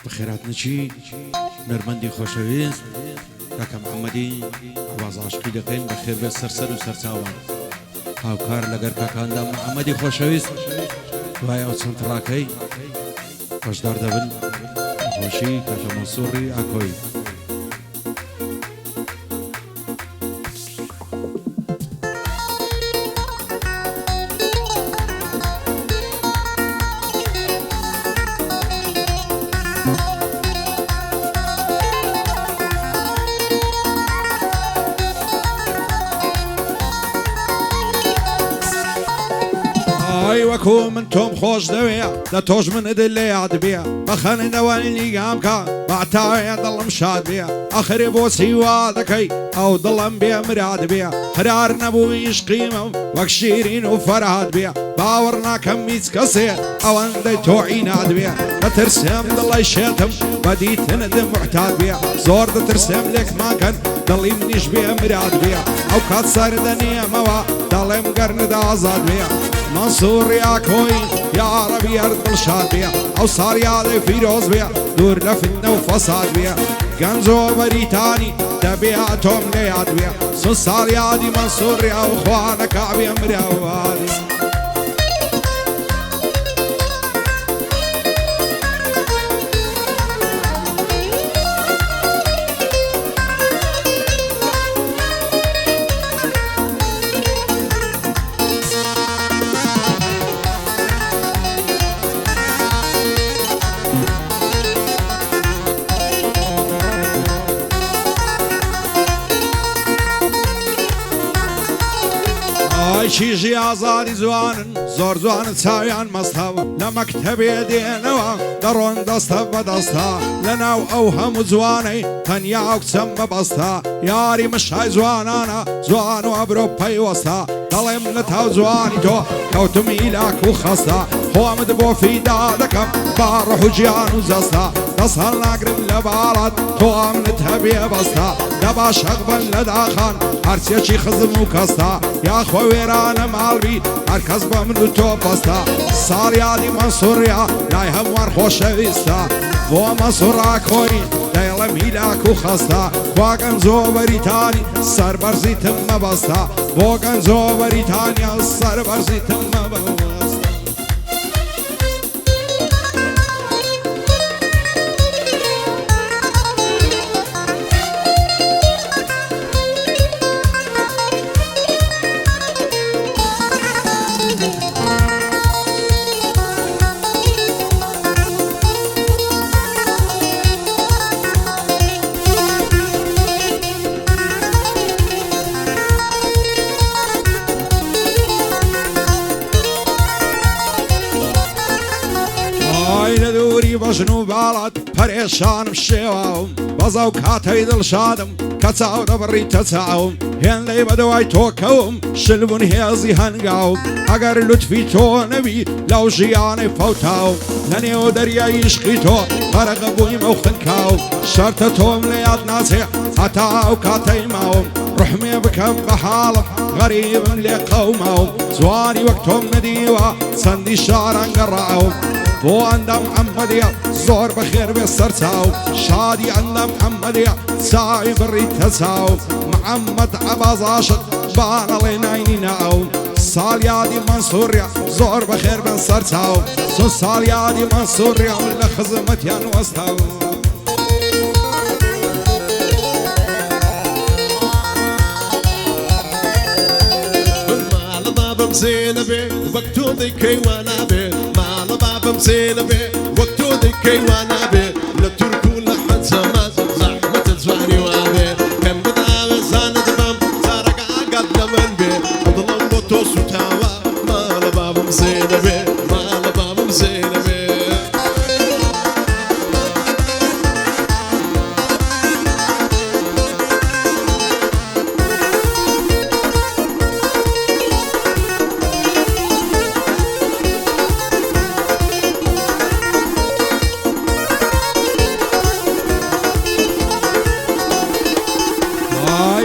بخيرات نشي نرمندي خوشويست كاكا محمدي عواز عاشقي دقين بخير بيت سرسر وسرساوان هاوكار لقر كاكا اندام محمدي خوشويست دوای او چند راكي خوشدار دبن خوشي كاكا منصوري اكوي وكو من توم خوش دويا لا توش من اللي يعد بيا بخاني دواني قامكا بعتاوي ضل مشاد بيا اخري بوسي وادكي او ضل بيا مراد بيا قرار نبو يشقيمه وكشيرين وفرهاد بيا باورنا كميت كسير او اندي توعي ناد بيا ترسم ضل يشيتم بديت ندم معتاد بيا زور ترسم لك ما كان ضل منيش بيا مراد بيا او كات صار دنيا موا ضل مقرن دا ازاد بيا منصور يا كوين يا عربي أرض الشاد بيا أو صار يا ذي فيروز بيا دور لفتنا وفساد بيا كنزو بريتاني تبيعتهم لياد بيا صار يا دي منصور يا أخوانا كعبي أمري أوادي شيجي عزاري زوان زور زوان تساويان مصطفى لمكتبي دينوا درون دستا بدستا لنا اوهم زواني تنيا وكسم بستا ياري مش هاي زوانانا زوان وابروباي وستا ضلم لتاو زواني تو كوتمي لك وخستا هو مدبو في دادكم بارح وجيان وزستا تصل نقرن لبالات تو امنتها بيبستا دبا شغبن لداخان هرسيشي خزم وكستا يا خويرانا مالبي هركز بمنو تو بستا صار يادي منصور يا لا يهموار خوشويستا بو منصور اكوين دايلا ميلاك وخستا خواقن زو بريتاني سر برزي تم بستا بوقن زو بريتانيا سر برزي تم بستا بجنو بالات پریشان بشیوام بزاو کاتی دل شادم کتاو دبری تتاوم هن لی بدوای تو کوم شلون هزی هنگاوم اگر لطفی تو نبی لو جیان فوتاوم لنیو دریای عشقی تو غرق بوی موخن کاوم شرط توم لیاد نازه حتاو کاتی ماوم رحمي بكم بحالم غريب لقومهم زواني وقتهم نديوة سندي شارع قرعهم بو عند محمدية زور بخير بالسرساو شادي عند محمدية ساعي بريد تساو محمد عباس عاشق بان علينا عينيناو صال يادي منصوريا زور بخير بالسرساو صال يادي منصوريا من خزمتيان وسطاو زينبي وقتو ذكي وانا بي مال بابا زينبي وقتو ذكي وانا بي لتركو لحمد زمان زحمة زواني وابي كم بدا زانت بام زارق عقد لمن بي وظلم بوتو سوتاوا مال بابا زينبي مال بابا زينبي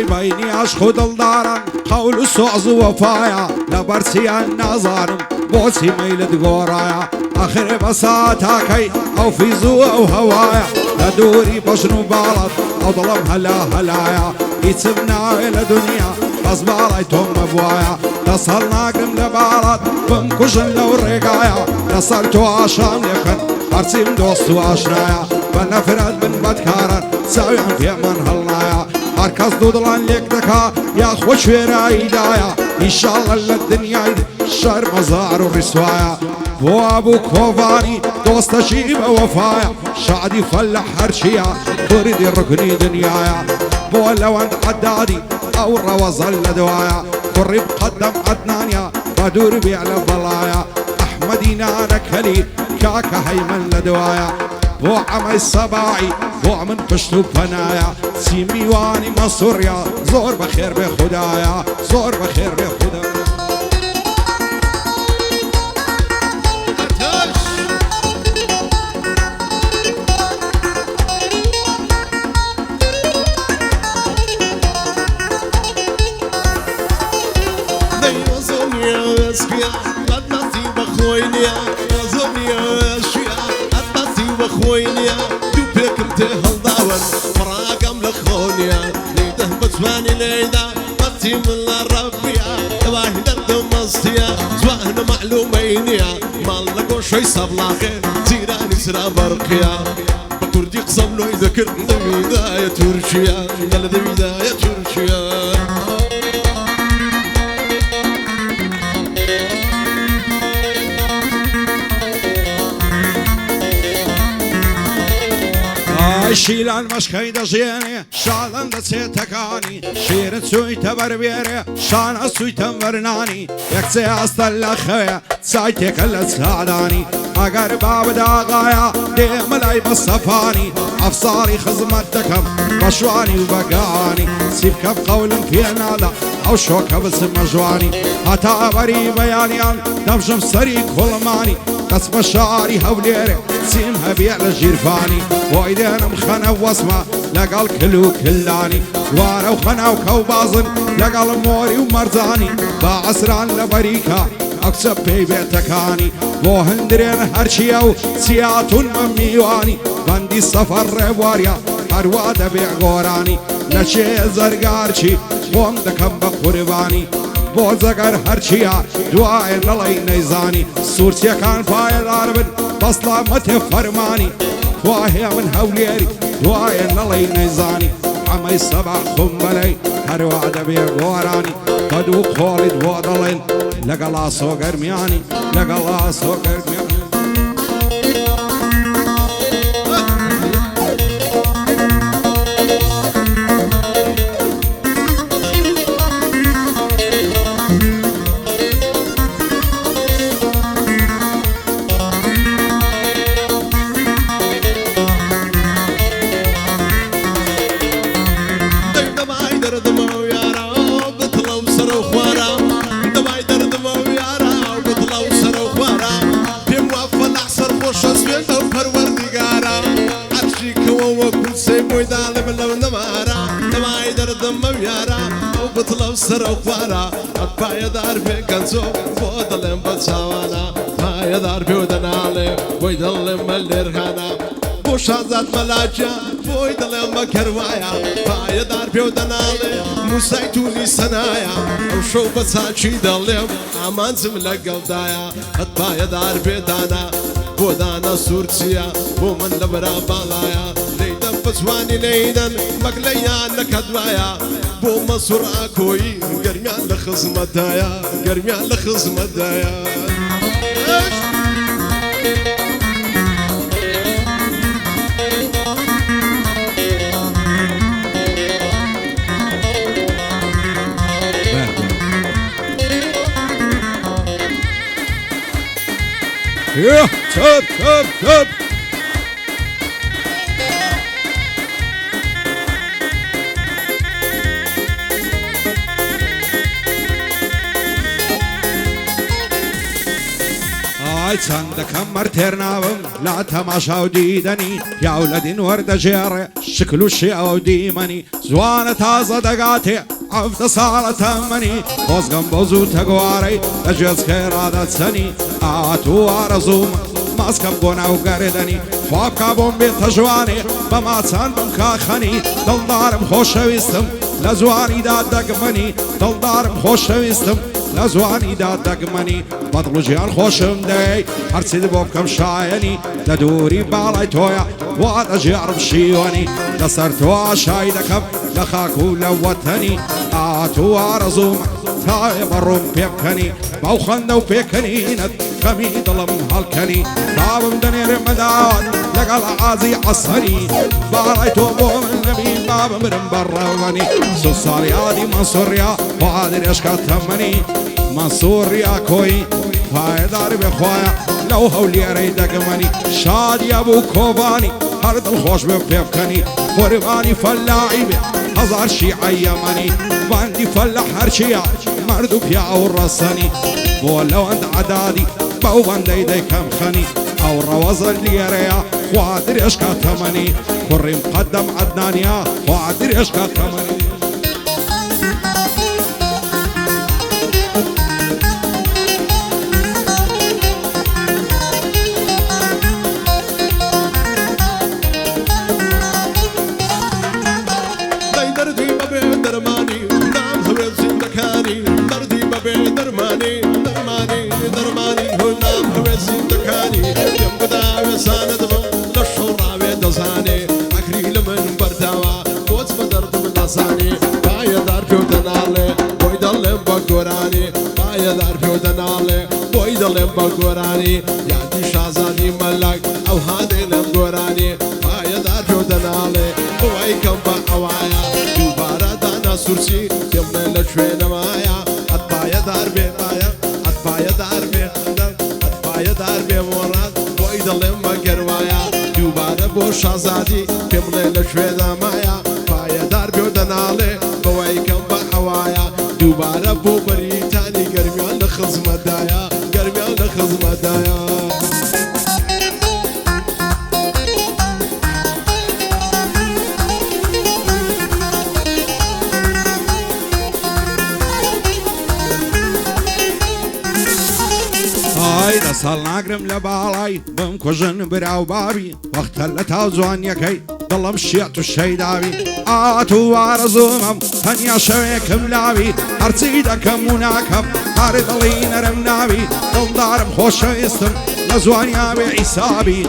بيني عشق دلدارن قول صعز وفايا لبرسي النظارم بوسي ميلد غورايا آخر بساتاكي أو في زو أو هوايا لدوري بشنو بالط أو ظلم هلايا يتسبنا إلى دنيا بزبالي توم بوايا تصلنا قم لبالط بمكشن لو الرقايا نصرتو عشان لكن أرسم دوست واشنايا بنفرد من بدكارن ساويان في من هالنايا أركز دودلان ليك دكا يا خوش رايدايا إن شاء الله للدنيا شر مزار ورسوايا بو أبو كوفاني دوست شيبة وفايا شعدي فلح هرشيا بريد الركني دنيايا بو لوند عدادي أو روزل دوايا قرب قدم عدنانيا بدور بيعلى بلايا أحمدي نانا كلي كاكا هيمن لدوايا بو عمي الصباعي بو من قشتو بنايا سيمي واني مصوريا زور بخير بخدايا زور بخير بخدايا خوينيا دوبك انت هالضاون فراقم لخونيا ليده بتواني ليدا بطي من ربيا تباهي درد مصيا زواهن معلومينيا مال لقو شوي صبلاقي تيراني سرا برقيا بكردي قصم لو يذكر بداية تركيا قال بداية تركيا شيلان مشكي دجيني شالن دسيتكاني شيرن سوي تبربيري شان سوي تمرناني يكسي أصل خويا سايتك اللي تساعداني أقر باب داغايا ديم لاي بصفاني أفصاري خزمتكم بشواني وبقاني سيبك بقول في نالا أو شوك بسم مجواني هتا بري بيانيان دمشم سري كل ماني قسم شعري هوليري سيمها بيع للجيرفاني وايدين مخنا واسمه لقال كلو كلاني وارا وخنا وكوبازن لقال موري ومرزاني بعسران لبريكا اكسب بي بيتكاني وهندرين هرشيو سياتون مميواني بندي سفر ربواريا هرواد بيع غوراني لشي زرقارشي بوم دكم بقرباني بوزقر هرشيا دعاء للي نيزاني سورسيا كان فايل عربن بصلا متى فرماني واهي من هوليري دعاء للي نيزاني عمي سبع خمبلي هرواد بيع غوراني قدو خالد وضلين لقلا سوقر مياني لقلا سوقر مياني بطلب سر وخوارا بايا دار في كنسو بودلم بتساوانا بايا دار في ودنالي بودلم مليرخانا بوشازات ملاجا بودلم مكروايا بايا دار في ودنالي موسيتوني سنايا وشو بساشي دلم امان زملك قلدايا بايا دار في دانا بودانا سورسيا ومن لبرا بالايا ليدن بسواني ليدن مقليان لكدوايا بو مصر اكوي قرميان لخزمتايا قرميان لخزمتايا يا تب تب تب عندك همر ترناوم لا تماشا وديدني يا ولدين ورد جيري شكلو شيء وديمني زوانة تازة دقاتي عفت صالة تمني وزغم بوزو تقواري أجز خيرادة سني آتو عرزوم ماسکم بۆ ناو گەردەنی خوا بکا بۆم بێتە جوانێ بە ماچان بم کاخەنی دڵدارم خۆشەویستم لە جوانیدا دەگمەنی دڵدارم خۆشەویستم لە جوانیدا دەگمەنی بەدڵ و گیان خۆشم دەی هەرچیت بۆ بکەم شایەنی لە دووری باڵای تۆیە وا دەژێڕم شیوەنی لەسەر تۆ شای دەکەم لە خاک و لە وەتەنی ئاتوو ئارەزوومە تاێ بەڕووم پێ بکەنی باو خەندە و پێکەنینت خەمی دڵم هەڵکەنی بابم دەنێرێ مەداوات لەگەڵ ئازی عەسەری باڵای تۆ بۆ من نەبی بابم برم بەڕەوەنی سوساڵیادی مەنسوڕیا خوا درێژکە تەمەنی مەنسوڕیا کۆی پایدار بێ خوایە لەو هەولێرەی دەگەمەنی شادیە بوو کۆبانی هەر دڵخۆش بێ پێ بکەنی قوربانی فەلاعی بێ هەزار شیعە یەمەنی باندی فەلە هەرچیە مرد و پیا و ڕەسەنی بۆ لەوەند عەدادی بەو بەندەی دەیکەم خەنی ئەو ڕەوەزە لێرەیە خوا درێژکە تەمەنی کوڕیم قەدەم عەدنانیا خوا درێژکە تەمەنی گۆرانی یادی شازادی مەلاک ئەو هادێ لەم گۆرانی پایەدار پێ دەناڵێ بۆی کەم بە ئەوایە دووبارە دانا سوورچی دێمنە لە شوێنەمایە ئەت پایەدار بێ پایە ئەت پایەدار بێ ئەت پایەدار بێ وەڕات بۆی دەڵێم بە گەروایە دووبارە بۆ شازادی دێمنە لە شوێنەمایە پایەدار پێ دەناڵێ بۆی کەم بە ئەوایە دووبارە بۆ بەریتانی گەرمیان لە خزمەتدایە گەرمیان لە خزمەتدایە ئای دەساڵ ناگرم لە باڵای بم کوژن براو بابی وەختە لە تاو جوانیەکەی دڵم شێت و شەیداوی ئاتوو ئارەزوومەم تەنیا شەوێکم لاوی هەرچی دەکەم و ناکەم هەر دڵی نەرم ناوی دڵدارم خۆشەویستم لە جوانیا بێ ئیسابی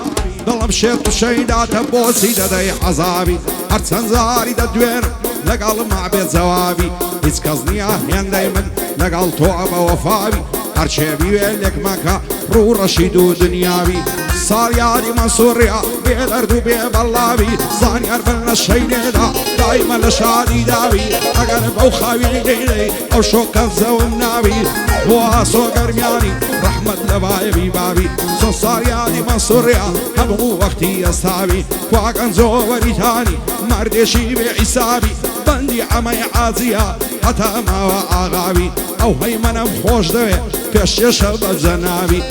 دڵم شێت و شەیداتە بۆچی دەدەی عەزابی هەرچەند زاری دەدوێنم لەگەڵ مابێت جەوابی هیچ کەس نییە هێندەی من لەگەڵ تۆ بە وەفاوی هەرچێ بیوێ لێک مەکە ڕوو ڕەشید و دنیاوی ساڵیادی مەنسوڕیا بێ دەرد و بێ بەڵاوی زانیار بن لە شەیدێدا دایمە لە شادی داوی ئەگەر بەو خاوی دەیدەی ئەو شۆکە زەوم ناوی بۆ ئاسۆ گەرمیانی ڕەحمەت لە بایەوی باوی سۆ ساڵیادی مەنسوڕیا هەموو وەختی ئەستاوی خواگەنجۆ وەریتانی مەردێشی بێ ئیسابی بەندی ئەمەی عاجیە هەتا ماوە ئاغاوی ئەو هەیمەنەم خۆش دەوێ پێشێشە بە جەناوی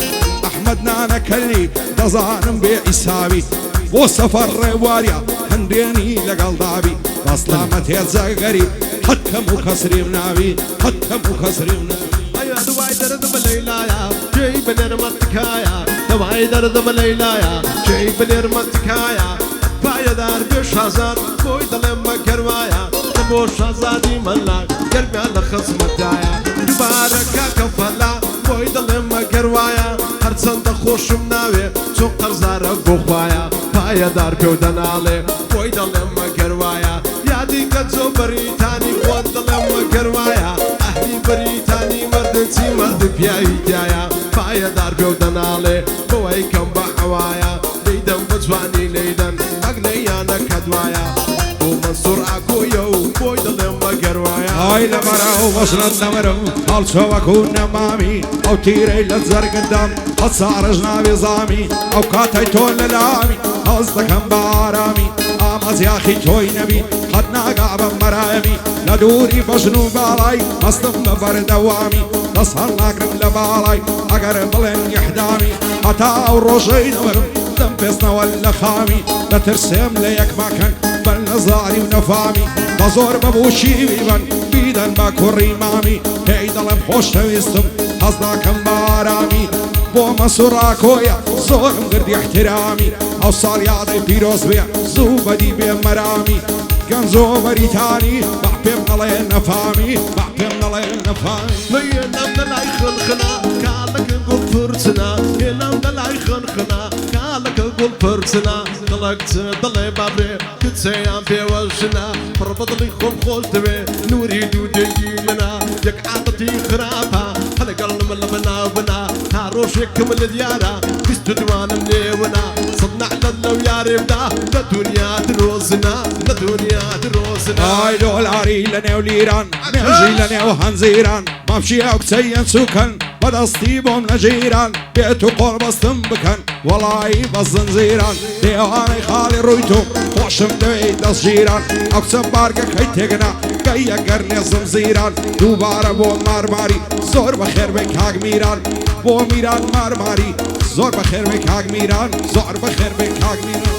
ئەحمەد نانەکەلی دەزانم بێ ئیساوی بۆ سەفەر ڕێوارە هەندێنی لەگەڵ داوی بەسلامە تێجەگەری هەتکەم و کەسریم ناوی هەتکەم و کەسریم ناوی ئەیا دوای دەردم لەیلایە جێی بنێرمەتکایە دوای دەردم لەیلایە جێی بنێرمەتکایە پایەدار بێ شازاد بۆی دڵێم بە گەروایە بۆ شازادی مەلاک گەرمیان لە خزمەتدایە دووبارە کاکە فەلا بۆی دڵێم بە گەروایە هەرچەندە خۆشم ناوێ چۆن قەرزارە بۆ خوایە پایەدار پێ و دەناڵێ بۆی دڵێم بە گەروایە یادی گەنجۆ بەریتانی بۆت دڵێم بە گەروایە ئەهلی بەریتانی مەردنچی مەرد پیاوی تایە پایەدار پێ و دەناڵێ بۆی کەم بە حەوایە دەیدەم بە جوانی لەیدەن ئەگنەیانە کەدوایە بۆ مەنسوڕ ئاکۆیە و بۆی دڵێم بە گەروایە ئای لەبەرە و بەشرت نەمرم هەڵچۆوەکو نەمامی ئەو تیرەی لە جەرگدام هەت ساڕژ ناوی زامی ئەو کاتای تۆ لە لامی هەز دەکەم بە ئارامی ئامەزیاخی تۆی نەبی هەت ناگا بە مەرایەمی لە دووری بەژن و باڵای هەستم بە بەردەوامی دەست هەڵ ناگرم لە باڵای ئەگەر بڵێن یەحدامی هەتا ئەو ڕۆژەی نەمرم دەم پێستنەوە لە خامی دەترسێم لە یەکماکەن بەن لە زاری و نەفامی بە زۆر بەبوو شیوی بن بیدەن بە کوڕی مامی پێی دەڵێم خۆشەویستم هەز ناکەم بە ئارامی بۆ مەسوڕاکۆیە زۆرم گردی احترامی ئەو ساڵ یادەی پیرۆز بێ زوو بەدی بێ مەرامی گەنجۆ بەریتانی با پێم نەڵێ نەفامی با پێم نەڵێ نەفامی هێنام دەلای خنخنا کاڵەکە گوڵ پرچنا هێنام دەلای خنخنا کاڵەکە گوڵ پرچنا دڵک دڵێ بابێ کچەیان پێوەژنا پڕ بەدڵی خۆم خۆش دەوێ نوری دوودێگی منە یەک عادەتی خراپە هەلەگەڵم لە بەناو بنا تا ڕۆژێکم لە دیارە بیست و دوانم نێونا سەد نەعلەت لەو یارێمدا لە دونیا درۆزنا لە دونیا درۆزنا ئای دۆلاری لە نێو لیران مێژی لە نێو هەنزیران مامشی ئەو کچەیەن سوکەن بەدەستی بۆم لە ژیران بێت و قۆڵ بەستم بکەن وەڵایی بە زنجیران دێوانەی خاڵی ڕووی تۆ خۆشم دەوێت دەست ژیران ئەو کچە بارگەکەی تێگنا گەیە گەر نێزم زیران دووبارە بۆ مارماری زۆر بەخێر بێ کاک میران بۆ میران مارماری زۆر بەخێر بێ کاک میران زۆر بەخێر بێ کاک میران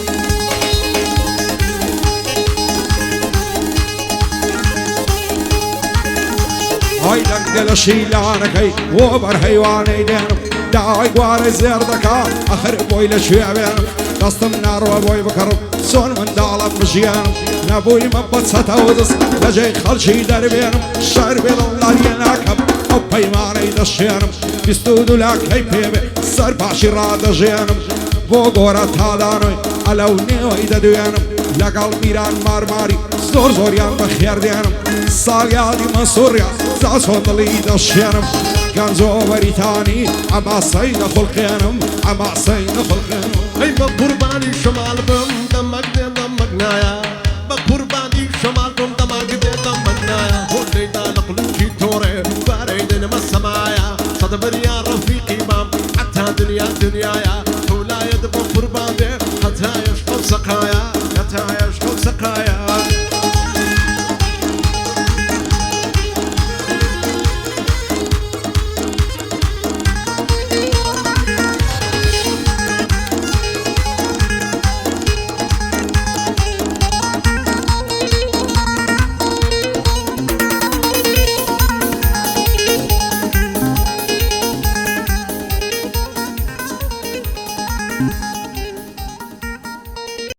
های دەنگە لە شیلانەکەی بۆ بەرهەیوانەی دێنم داوای گوارەی زێر دەکا ئەخر بۆی لە کوێ بێنم دەستم ناڕوە بۆی بکەڕم چۆن منداڵم بژیانم نەبوویمە بە چەتەوە دەست لەجێی خەڵکی دەربێنم شەر بێ دڵداریە ناکەم ئەو پەیمانەی دەشێنم بیست و دوو لاکەی پێبێ سەر پاشی ڕادەژێنم بۆ گۆرە تادانۆی ئەلەو نێوەی دەدوێنم لەگەڵ میران مارماری زۆر زۆریان بەخێر دێنم ساڵیادی مەسوڕیا زاسۆ دڵی دەشێنم گەنجۆ بەریتانی ئەماسەی نەخڵقێنم ئەماسەی نەخڵقێنم ئەی بە قوربانی شەماڵ بم